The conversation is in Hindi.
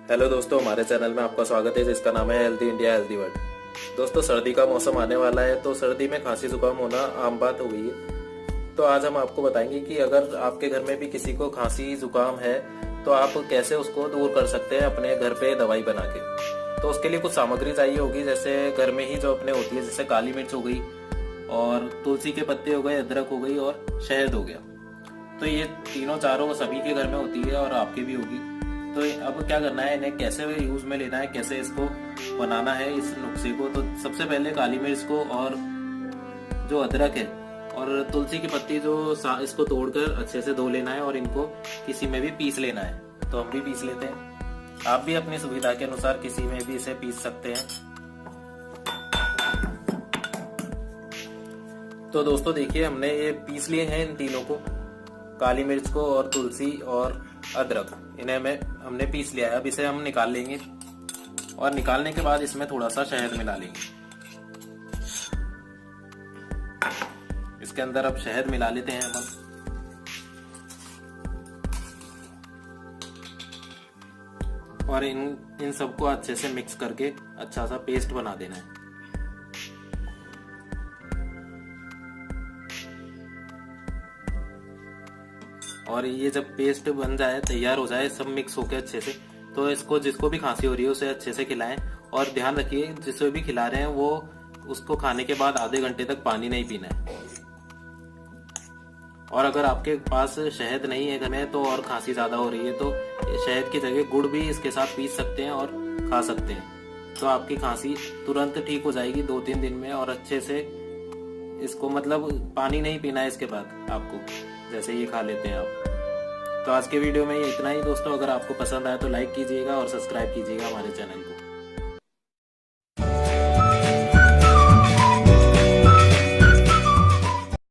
हेलो दोस्तों, हमारे चैनल में आपका स्वागत है जिसका नाम है हेल्दी इंडिया हेल्दी वर्ल्ड। दोस्तों, सर्दी का मौसम आने वाला है तो सर्दी में खांसी जुकाम होना आम बात हो गई है। तो आज हम आपको बताएंगे कि अगर आपके घर में भी किसी को खांसी जुकाम है तो आप कैसे उसको दूर कर सकते हैं अपने घर पे दवाई बना के। तो उसके लिए कुछ सामग्री चाहिए होगी, जैसे घर में ही जो अपने होती है, जैसे काली मिर्च हो गई और तुलसी के पत्ते हो गए, अदरक हो गई और शहद हो गया। तो ये तीनों चारों सभी के घर में होती है और आपके भी होगी। तो अब क्या करना है, इन्हें कैसे यूज में लेना है, कैसे इसको बनाना है इस नुस्खे को। तो सबसे पहले काली मिर्च को और जो अदरक है और तुलसी की पत्ती इसको तोड़कर अच्छे से धो लेना है और इनको किसी में भी पीस लेना है। तो हम भी पीस लेते हैं, आप भी अपनी सुविधा के अनुसार किसी में भी इसे पीस सकते हैं। तो दोस्तों देखिए, हमने ये पीस लिए हैं इन तीनों को, काली मिर्च को और तुलसी और अदरक, इन्हें हमने पीस लिया है। अब इसे हम निकाल लेंगे और निकालने के बाद इसमें थोड़ा सा शहद मिला लेंगे। इसके अंदर अब शहद मिला लेते हैं हम और इन सबको अच्छे से मिक्स करके अच्छा सा पेस्ट बना देना है। और ये जब पेस्ट बन जाए, तैयार हो जाए, सब मिक्स होके अच्छे से, तो इसको जिसको भी खांसी हो रही है उसे अच्छे से खिलाएं। और ध्यान रखिए, जिसे भी खिला रहे हैं वो उसको खाने के बाद आधे घंटे तक पानी नहीं पीना है। और अगर आपके पास शहद नहीं है घर में तो और खांसी ज्यादा हो रही है तो शहद की जगह गुड़ भी इसके साथ पीस सकते हैं और खा सकते हैं। तो आपकी खांसी तुरंत ठीक हो जाएगी 2-3 दिन में। और अच्छे से इसको मतलब पानी नहीं पीना है इसके बाद आपको, जैसे ये खा लेते हैं आप। तो आज के वीडियो में ये इतना ही दोस्तों। अगर आपको पसंद आया तो लाइक कीजिएगा और सब्सक्राइब कीजिएगा हमारे चैनल को।